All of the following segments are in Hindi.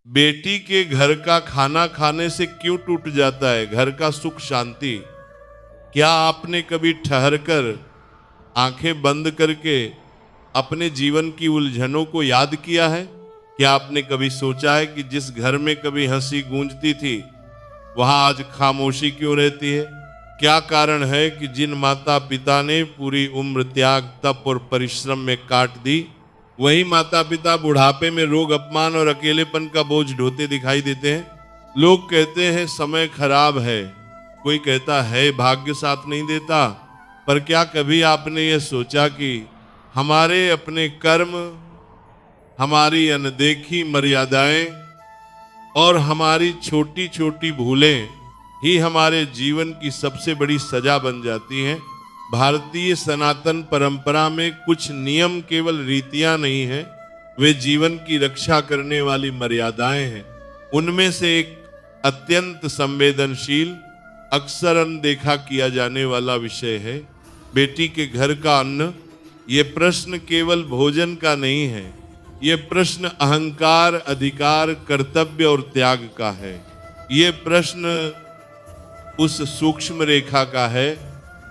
बेटी के घर का खाना खाने से क्यों टूट जाता है घर का सुख शांति? क्या आपने कभी ठहरकर आंखें बंद करके अपने जीवन की उलझनों को याद किया है? क्या आपने कभी सोचा है कि जिस घर में कभी हंसी गूंजती थी वहां आज खामोशी क्यों रहती है? क्या कारण है कि जिन माता पिता ने पूरी उम्र त्याग, तप और परिश्रम में काट दी, वही माता पिता बुढ़ापे में रोग, अपमान और अकेलेपन का बोझ ढोते दिखाई देते हैं। लोग कहते हैं समय खराब है, कोई कहता है भाग्य साथ नहीं देता। पर क्या कभी आपने ये सोचा कि हमारे अपने कर्म, हमारी अनदेखी मर्यादाएं और हमारी छोटी छोटी भूलें ही हमारे जीवन की सबसे बड़ी सजा बन जाती हैं? भारतीय सनातन परंपरा में कुछ नियम केवल रीतियां नहीं हैं, वे जीवन की रक्षा करने वाली मर्यादाएं हैं। उनमें से एक अत्यंत संवेदनशील, अक्सर अनदेखा किया जाने वाला विषय है बेटी के घर का अन्न। ये प्रश्न केवल भोजन का नहीं है, ये प्रश्न अहंकार, अधिकार, कर्तव्य और त्याग का है। ये प्रश्न उस सूक्ष्म रेखा का है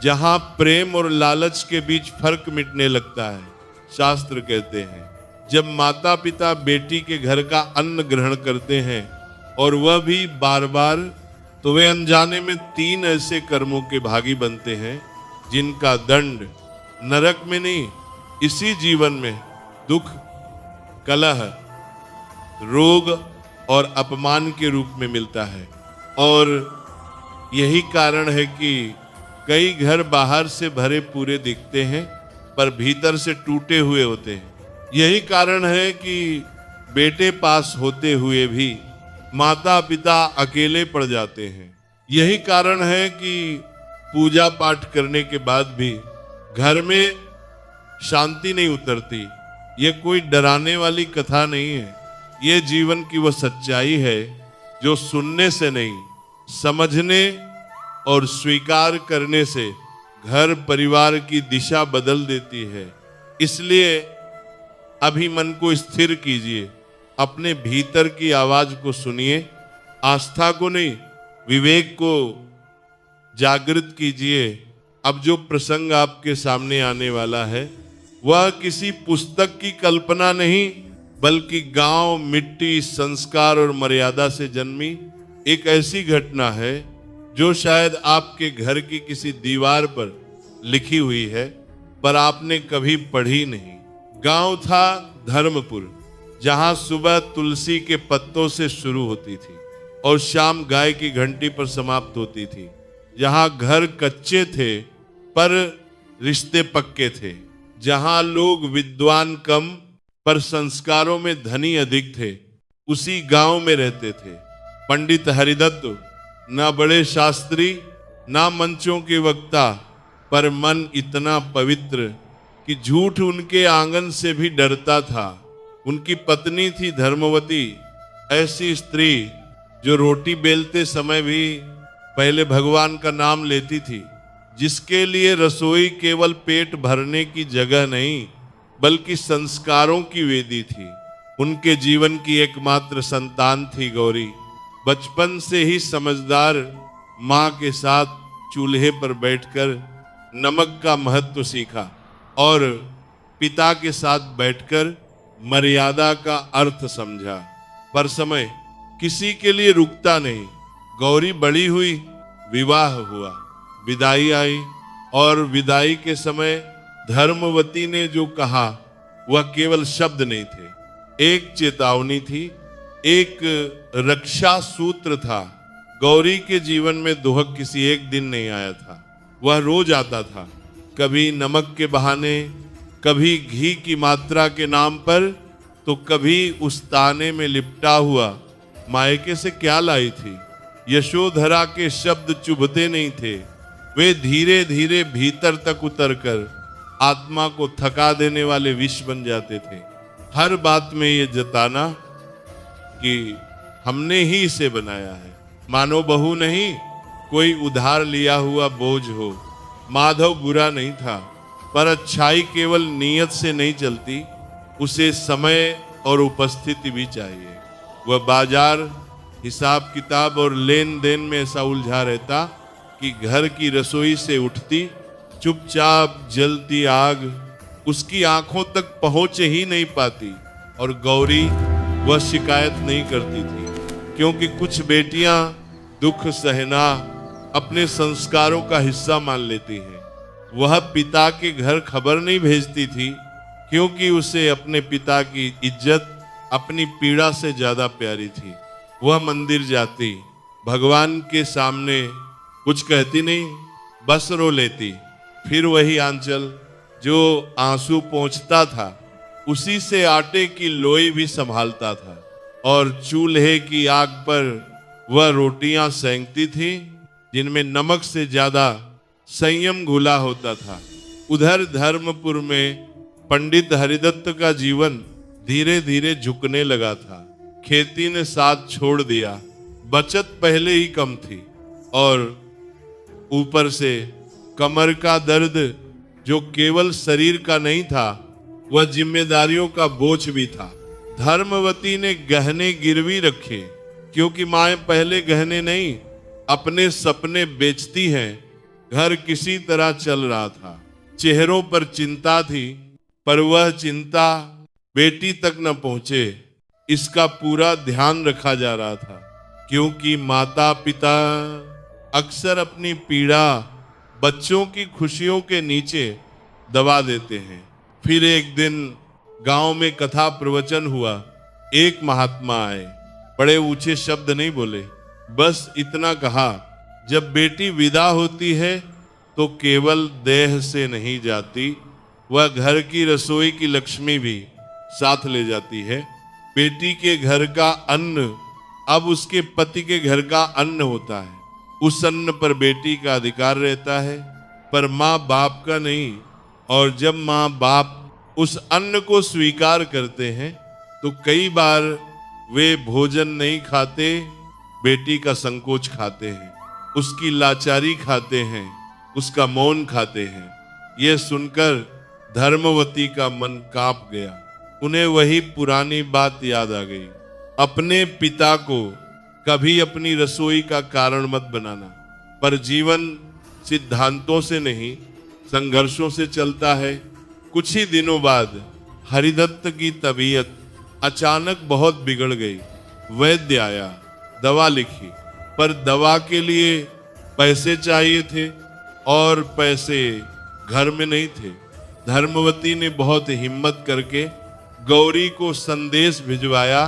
जहां प्रेम और लालच के बीच फर्क मिटने लगता है। शास्त्र कहते हैं जब माता पिता बेटी के घर का अन्न ग्रहण करते हैं और वह भी बार बार, तो वे अनजाने में 3 ऐसे कर्मों के भागी बनते हैं जिनका दंड नरक में नहीं, इसी जीवन में दुख, कलह, रोग और अपमान के रूप में मिलता है। और यही कारण है कि कई घर बाहर से भरे पूरे दिखते हैं पर भीतर से टूटे हुए होते हैं। यही कारण है कि बेटे पास होते हुए भी माता पिता अकेले पड़ जाते हैं। यही कारण है कि पूजा पाठ करने के बाद भी घर में शांति नहीं उतरती। ये कोई डराने वाली कथा नहीं है, ये जीवन की वह सच्चाई है जो सुनने से नहीं, समझने और स्वीकार करने से घर परिवार की दिशा बदल देती है। इसलिए अभी मन को स्थिर कीजिए, अपने भीतर की आवाज को सुनिए, आस्था को नहीं विवेक को जागृत कीजिए। अब जो प्रसंग आपके सामने आने वाला है वह किसी पुस्तक की कल्पना नहीं, बल्कि गांव, मिट्टी, संस्कार और मर्यादा से जन्मी एक ऐसी घटना है जो शायद आपके घर की किसी दीवार पर लिखी हुई है पर आपने कभी पढ़ी नहीं। गांव था धर्मपुर, जहां सुबह तुलसी के पत्तों से शुरू होती थी और शाम गाय की घंटी पर समाप्त होती थी। जहां घर कच्चे थे पर रिश्ते पक्के थे, जहां लोग विद्वान कम पर संस्कारों में धनी अधिक थे, उसी गांव में रहते थे पंडित हरिदत्त, ना बड़े शास्त्री, ना मंचों के वक्ता, पर मन इतना पवित्र कि झूठ उनके आंगन से भी डरता था। उनकी पत्नी थी धर्मवती, ऐसी स्त्री जो रोटी बेलते समय भी पहले भगवान का नाम लेती थी, जिसके लिए रसोई केवल पेट भरने की जगह नहीं बल्कि संस्कारों की वेदी थी। उनके जीवन की एकमात्र संतान थी गौरी। बचपन से ही समझदार माँ के साथ चूल्हे पर बैठकर नमक का महत्व सीखा और पिता के साथ बैठकर मर्यादा का अर्थ समझा। पर समय किसी के लिए रुकता नहीं। गौरी बड़ी हुई, विवाह हुआ, विदाई आई और विदाई के समय धर्मवती ने जो कहा वह केवल शब्द नहीं थे, एक चेतावनी थी, एक रक्षा सूत्र था। गौरी के जीवन में दुहक किसी एक दिन नहीं आया था, वह रोज आता था, कभी नमक के बहाने, कभी घी की मात्रा के नाम पर, तो कभी उस ताने में लिपटा हुआ मायके से क्या लाई थी। यशोधरा के शब्द चुभते नहीं थे, वे धीरे धीरे भीतर तक उतरकर आत्मा को थका देने वाले विष बन जाते थे। हर बात में ये जताना कि हमने ही इसे बनाया है, मानो बहू नहीं, कोई उधार लिया हुआ बोझ हो। माधव बुरा नहीं था, पर अच्छाई केवल नियत से नहीं चलती, उसे समय और उपस्थिति भी चाहिए। वह बाजार, हिसाब किताब और लेन देन में ऐसा उलझा रहता कि घर की रसोई से उठती चुपचाप जलती आग उसकी आंखों तक पहुंच ही नहीं पाती। और गौरी वह शिकायत नहीं करती थी, क्योंकि कुछ बेटियां दुख सहना अपने संस्कारों का हिस्सा मान लेती हैं। वह पिता के घर खबर नहीं भेजती थी, क्योंकि उसे अपने पिता की इज्जत अपनी पीड़ा से ज्यादा प्यारी थी। वह मंदिर जाती, भगवान के सामने कुछ कहती नहीं, बस रो लेती। फिर वही आंचल जो आंसू पोंछता था, उसी से आटे की लोई भी संभालता था और चूल्हे की आग पर वह रोटियां सेंकती थी जिनमें नमक से ज्यादा संयम घुला होता था। उधर धर्मपुर में पंडित हरिदत्त का जीवन धीरे धीरे झुकने लगा था। खेती ने साथ छोड़ दिया, बचत पहले ही कम थी और ऊपर से कमर का दर्द जो केवल शरीर का नहीं था, वह जिम्मेदारियों का बोझ भी था। धर्मवती ने गहने गिरवी रखे, क्योंकि माए पहले गहने नहीं अपने सपने बेचती हैं। घर किसी तरह चल रहा था, चेहरों पर चिंता थी, पर वह चिंता बेटी तक न पहुंचे इसका पूरा ध्यान रखा जा रहा था, क्योंकि माता पिता अक्सर अपनी पीड़ा बच्चों की खुशियों के नीचे दबा देते हैं। फिर एक दिन गांव में कथा प्रवचन हुआ। एक महात्मा आए, बड़े ऊंचे शब्द नहीं बोले, बस इतना कहा, जब बेटी विदा होती है तो केवल देह से नहीं जाती, वह घर की रसोई की लक्ष्मी भी साथ ले जाती है। बेटी के घर का अन्न अब उसके पति के घर का अन्न होता है। उस अन्न पर बेटी का अधिकार रहता है, पर माँ बाप का नहीं। और जब माँ बाप उस अन्न को स्वीकार करते हैं तो कई बार वे भोजन नहीं खाते, बेटी का संकोच खाते हैं, उसकी लाचारी खाते हैं, उसका मौन खाते हैं। यह सुनकर धर्मवती का मन कांप गया। उन्हें वही पुरानी बात याद आ गई, अपने पिता को कभी अपनी रसोई का कारण मत बनाना। पर जीवन सिद्धांतों से नहीं, संघर्षों से चलता है। कुछ ही दिनों बाद हरिदत्त की तबीयत अचानक बहुत बिगड़ गई। वैद्य आया, दवा लिखी, पर दवा के लिए पैसे चाहिए थे और पैसे घर में नहीं थे। धर्मवती ने बहुत हिम्मत करके गौरी को संदेश भिजवाया,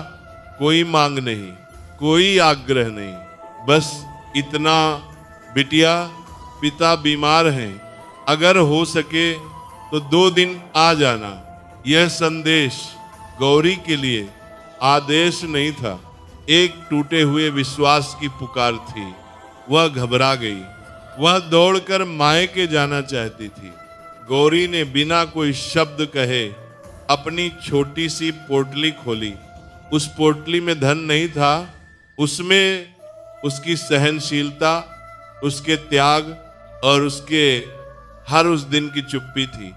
कोई मांग नहीं, कोई आग्रह नहीं, बस इतना, बिटिया पिता बीमार हैं, अगर हो सके तो 2 दिन आ जाना। यह संदेश गौरी के लिए आदेश नहीं था, एक टूटे हुए विश्वास की पुकार थी। वह घबरा गई, वह दौड़कर मायके जाना चाहती थी। गौरी ने बिना कोई शब्द कहे अपनी छोटी सी पोटली खोली। उस पोटली में धन नहीं था, उसमें उसकी सहनशीलता, उसके त्याग और उसके हर उस दिन की चुप्पी थी,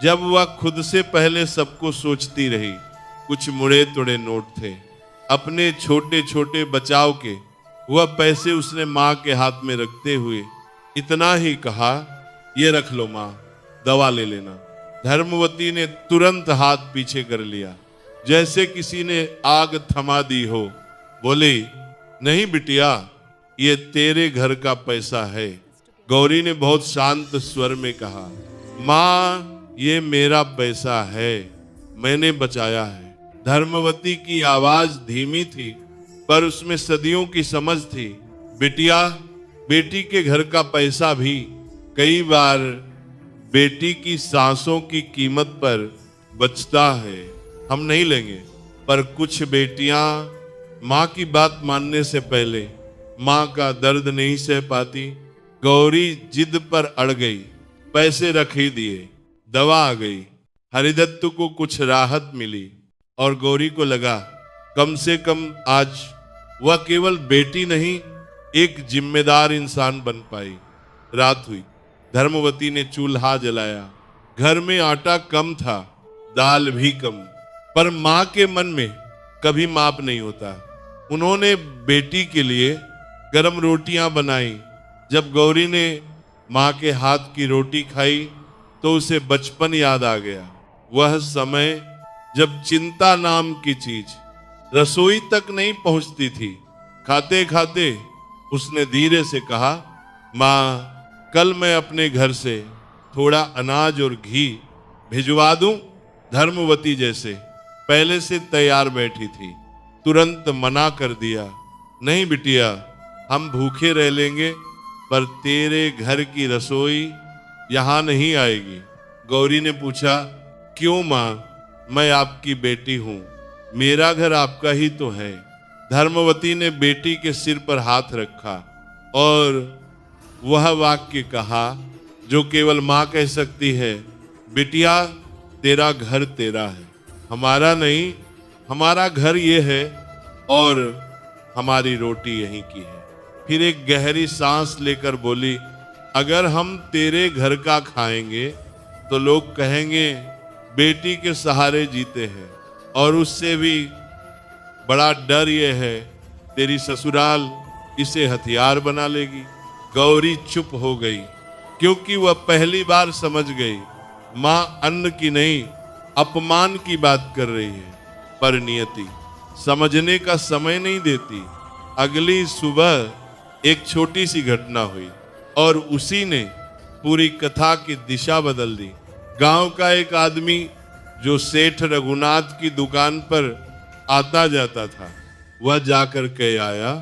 जब वह खुद से पहले सबको सोचती रही। कुछ मुड़े तुड़े नोट थे, अपने छोटे छोटे बचाव के। वह पैसे उसने माँ के हाथ में रखते हुए इतना ही कहा, ये रख लो माँ, दवा ले लेना। धर्मवती ने तुरंत हाथ पीछे कर लिया, जैसे किसी ने आग थमा दी हो। बोली, नहीं बिटिया, ये तेरे घर का पैसा है। गौरी ने बहुत शांत स्वर में कहा, माँ ये मेरा पैसा है, मैंने बचाया है। धर्मवती की आवाज धीमी थी, पर उसमें सदियों की समझ थी। बिटिया, बेटी के घर का पैसा भी कई बार बेटी की सांसों की कीमत पर बचता है। हम नहीं लेंगे, पर कुछ बेटियां माँ की बात मानने से पहले माँ का दर्द नहीं सह पाती। गौरी जिद पर अड़ गई, पैसे रख ही दिए, दवा आ गई। हरिदत्त को कुछ राहत मिली और गौरी को लगा, कम से कम आज वह केवल बेटी नहीं, एक जिम्मेदार इंसान बन पाई। रात हुई, धर्मवती ने चूल्हा जलाया। घर में आटा कम था, दाल भी कम, पर माँ के मन में कभी माप नहीं होता। उन्होंने बेटी के लिए गरम रोटियां बनाई। जब गौरी ने माँ के हाथ की रोटी खाई तो उसे बचपन याद आ गया। वह समय जब चिंता नाम की चीज रसोई तक नहीं पहुंचती थी। खाते खाते उसने धीरे से कहा, माँ, कल मैं अपने घर से थोड़ा अनाज और घी भिजवा दूं? धर्मवती जैसे पहले से तैयार बैठी थी। तुरंत मना कर दिया, नहीं बिटिया, हम भूखे रह लेंगे, पर तेरे घर की रसोई यहाँ नहीं आएगी। गौरी ने पूछा, क्यों माँ? मैं आपकी बेटी हूँ, मेरा घर आपका ही तो है। धर्मवती ने बेटी के सिर पर हाथ रखा और वह वाक्य कहा जो केवल माँ कह सकती है, बिटिया, तेरा घर तेरा है, हमारा नहीं। हमारा घर ये है और हमारी रोटी यहीं की है। फिर एक गहरी सांस लेकर बोली, अगर हम तेरे घर का खाएंगे तो लोग कहेंगे बेटी के सहारे जीते हैं, और उससे भी बड़ा डर ये है तेरी ससुराल इसे हथियार बना लेगी। गौरी चुप हो गई, क्योंकि वह पहली बार समझ गई माँ अन्न की नहीं, अपमान की बात कर रही है। पर नियति समझने का समय नहीं देती। अगली सुबह एक छोटी सी घटना हुई और उसी ने पूरी कथा की दिशा बदल दी। गांव का एक आदमी जो सेठ रघुनाथ की दुकान पर आता जाता था, वह जाकर कह आया,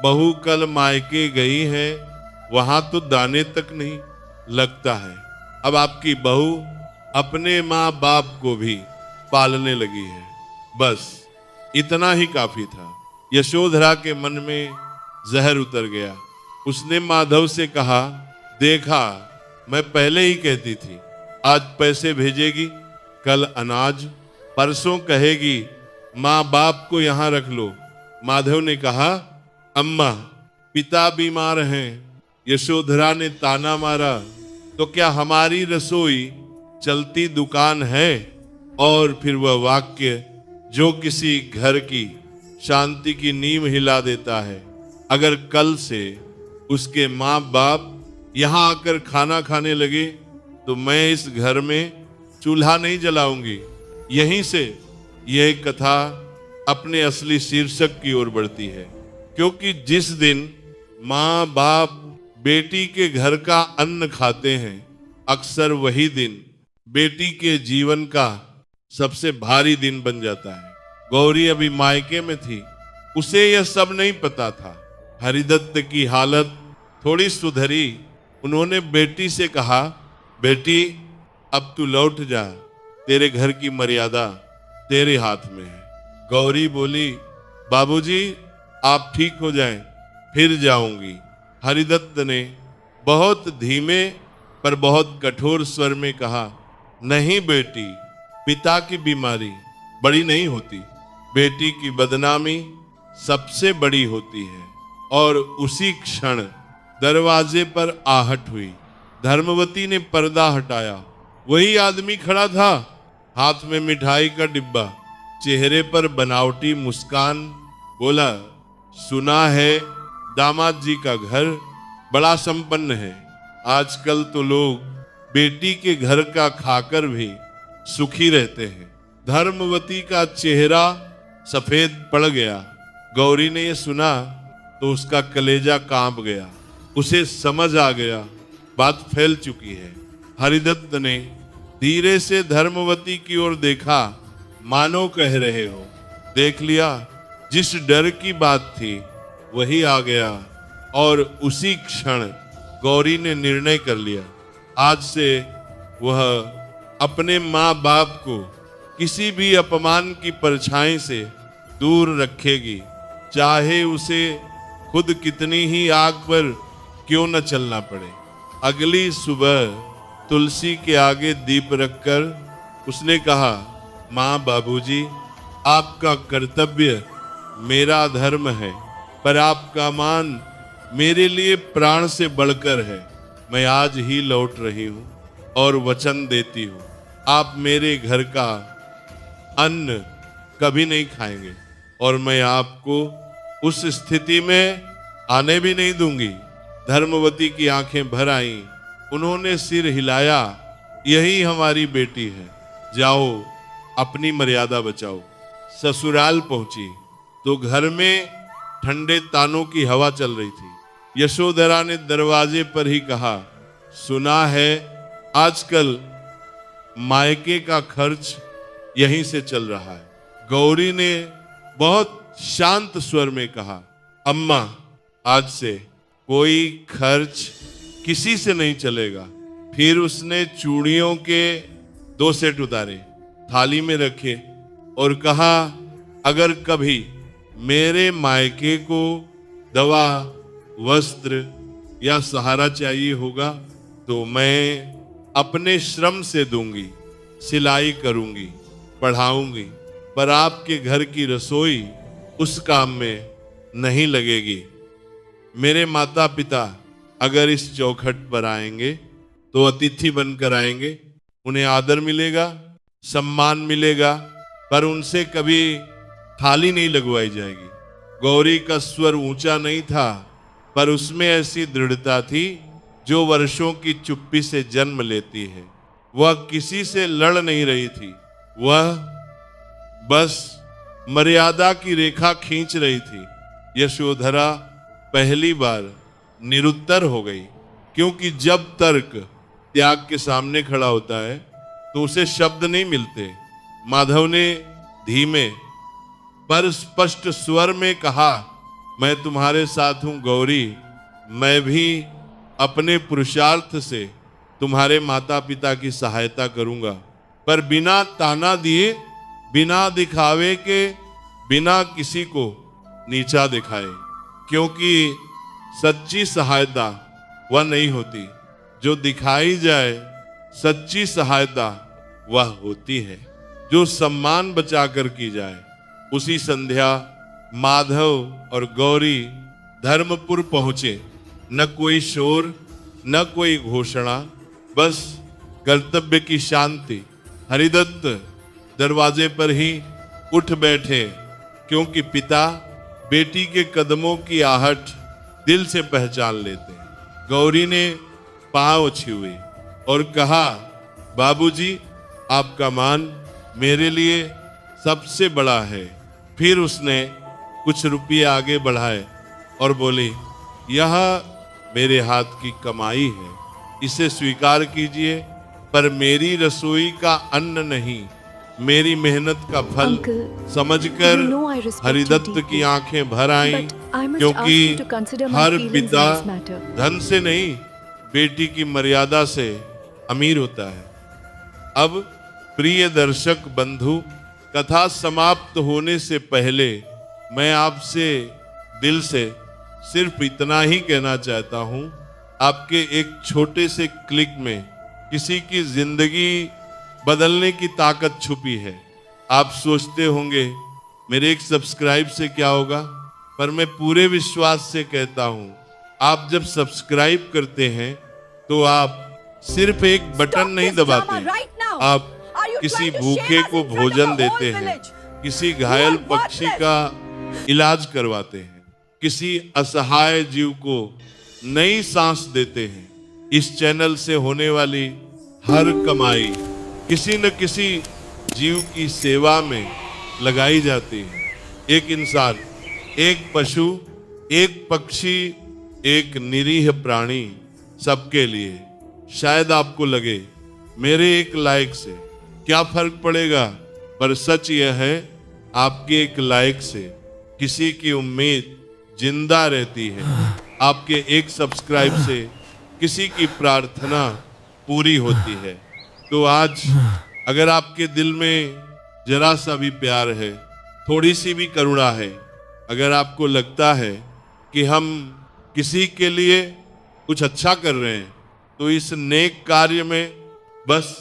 बहू कल मायके गई है, वहां तो दाने तक नहीं। लगता है अब आपकी बहू अपने माँ बाप को भी पालने लगी है। बस इतना ही काफी था। यशोधरा के मन में जहर उतर गया। उसने माधव से कहा, देखा, मैं पहले ही कहती थी, आज पैसे भेजेगी, कल अनाज, परसों कहेगी माँ बाप को यहाँ रख लो। माधव ने कहा, अम्मा, पिता बीमार हैं। यशोधरा ने ताना मारा, तो क्या हमारी रसोई चलती दुकान है? और फिर वह वाक्य जो किसी घर की शांति की नींव हिला देता है, अगर कल से उसके माँ बाप यहाँ आकर खाना खाने लगे तो मैं इस घर में चूल्हा नहीं जलाऊंगी। यहीं से यह कथा अपने असली शीर्षक की ओर बढ़ती है, क्योंकि जिस दिन माँ बाप बेटी के घर का अन्न खाते हैं, अक्सर वही दिन बेटी के जीवन का सबसे भारी दिन बन जाता है। गौरी अभी मायके में थी, उसे यह सब नहीं पता था। हरिदत्त की हालत थोड़ी सुधरी। उन्होंने बेटी से कहा, बेटी, अब तू लौट जा, तेरे घर की मर्यादा तेरे हाथ में है। गौरी बोली, बाबूजी, आप ठीक हो जाएं, फिर जाऊंगी। हरिदत्त ने बहुत धीमे पर बहुत कठोर स्वर में कहा, नहीं बेटी, पिता की बीमारी बड़ी नहीं होती, बेटी की बदनामी सबसे बड़ी होती है। और उसी क्षण दरवाजे पर आहट हुई। धर्मवती ने पर्दा हटाया। वही आदमी खड़ा था, हाथ में मिठाई का डिब्बा, चेहरे पर बनावटी मुस्कान। बोला, सुना है दामाद जी का घर बड़ा संपन्न है। आजकल तो लोग बेटी के घर का खाकर भी सुखी रहते हैं। धर्मवती का चेहरा सफेद पड़ गया। गौरी ने यह सुना तो उसका कलेजा कांप गया। उसे समझ आ गया बात फैल चुकी है। हरिदत्त ने धीरे से धर्मवती की ओर देखा, मानो कह रहे हो, देख लिया, जिस डर की बात थी वही आ गया। और उसी क्षण गौरी ने निर्णय कर लिया, आज से वह अपने माँ बाप को किसी भी अपमान की परछाई से दूर रखेगी, चाहे उसे खुद कितनी ही आग पर क्यों न चलना पड़े। अगली सुबह तुलसी के आगे दीप रखकर उसने कहा, माँ, बाबूजी, आपका कर्तव्य मेरा धर्म है, पर आपका मान मेरे लिए प्राण से बढ़कर है। मैं आज ही लौट रही हूँ और वचन देती हूँ, आप मेरे घर का अन्न कभी नहीं खाएंगे और मैं आपको उस स्थिति में आने भी नहीं दूंगी। धर्मवती की आंखें भर आईं, उन्होंने सिर हिलाया, यही हमारी बेटी है, जाओ अपनी मर्यादा बचाओ। ससुराल पहुंची तो घर में ठंडे तानों की हवा चल रही थी। यशोधरा ने दरवाजे पर ही कहा, सुना है आजकल मायके का खर्च यहीं से चल रहा है। गौरी ने बहुत शांत स्वर में कहा, अम्मा आज से कोई खर्च किसी से नहीं चलेगा। फिर उसने चूड़ियों के 2 सेट उतारे, थाली में रखे और कहा, अगर कभी मेरे मायके को दवा, वस्त्र या सहारा चाहिए होगा तो मैं अपने श्रम से दूंगी, सिलाई करूंगी, पढ़ाऊंगी, पर आपके घर की रसोई उस काम में नहीं लगेगी। मेरे माता पिता अगर इस चौखट पर आएंगे तो अतिथि बनकर आएंगे, उन्हें आदर मिलेगा, सम्मान मिलेगा, पर उनसे कभी थाली नहीं लगवाई जाएगी। गौरी का स्वर ऊंचा नहीं था, पर उसमें ऐसी दृढ़ता थी जो वर्षों की चुप्पी से जन्म लेती है। वह किसी से लड़ नहीं रही थी, वह बस मर्यादा की रेखा खींच रही थी। यशोधरा पहली बार निरुत्तर हो गई, क्योंकि जब तर्क त्याग के सामने खड़ा होता है तो उसे शब्द नहीं मिलते। माधव ने धीमे पर स्पष्ट स्वर में कहा, मैं तुम्हारे साथ हूं गौरी, मैं भी अपने पुरुषार्थ से तुम्हारे माता पिता की सहायता करूंगा, पर बिना ताना दिए, बिना दिखावे के, बिना किसी को नीचा दिखाए। क्योंकि सच्ची सहायता वह नहीं होती जो दिखाई जाए, सच्ची सहायता वह होती है जो सम्मान बचाकर की जाए। उसी संध्या माधव और गौरी धर्मपुर पहुंचे। न कोई शोर, न कोई घोषणा, बस कर्तव्य की शांति। हरिदत्त दरवाजे पर ही उठ बैठे, क्योंकि पिता बेटी के कदमों की आहट दिल से पहचान लेते हैं। गौरी ने पांव छुए और कहा, बाबूजी आपका मान मेरे लिए सबसे बड़ा है। फिर उसने कुछ रुपये आगे बढ़ाए और बोली, यह मेरे हाथ की कमाई है, इसे स्वीकार कीजिए, पर मेरी रसोई का अन्न नहीं, मेरी मेहनत का फल समझकर हरिदत्त की आंखें भर आईं, क्योंकि हर पिता धन से नहीं, बेटी की मर्यादा से अमीर होता है। अब प्रिय दर्शक बंधु, कथा समाप्त होने से पहले मैं आपसे दिल से सिर्फ इतना ही कहना चाहता हूं, आपके एक छोटे से क्लिक में किसी की जिंदगी बदलने की ताकत छुपी है। आप सोचते होंगे मेरे एक सब्सक्राइब से क्या होगा, पर मैं पूरे विश्वास से कहता हूं, आप जब सब्सक्राइब करते हैं तो आप सिर्फ एक बटन नहीं दबाते, आप किसी भूखे को भोजन देते हैं, किसी घायल पक्षी का इलाज करवाते हैं, किसी असहाय जीव को नई सांस देते हैं। इस चैनल से होने वाली हर कमाई किसी न किसी जीव की सेवा में लगाई जाती है। एक इंसान, एक पशु, एक पक्षी, एक निरीह प्राणी, सबके लिए। शायद आपको लगे मेरे एक लाइक से क्या फर्क पड़ेगा, पर सच यह है, आपके एक लाइक से किसी की उम्मीद जिंदा रहती है। आपके एक सब्सक्राइब से किसी की प्रार्थना पूरी होती है। तो आज अगर आपके दिल में जरा सा भी प्यार है, थोड़ी सी भी करुणा है, अगर आपको लगता है कि हम किसी के लिए कुछ अच्छा कर रहे हैं, तो इस नेक कार्य में बस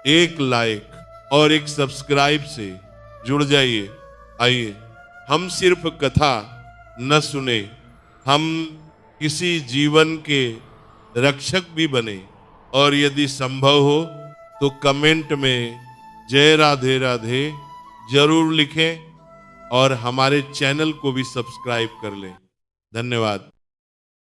एक लाइक और एक सब्सक्राइब से जुड़ जाइए। आइए हम सिर्फ कथा न सुने, हम किसी जीवन के रक्षक भी बने, और यदि संभव हो तो कमेंट में जय राधे राधे जरूर लिखें। और हमारे चैनल को भी सब्सक्राइब कर लें। धन्यवाद।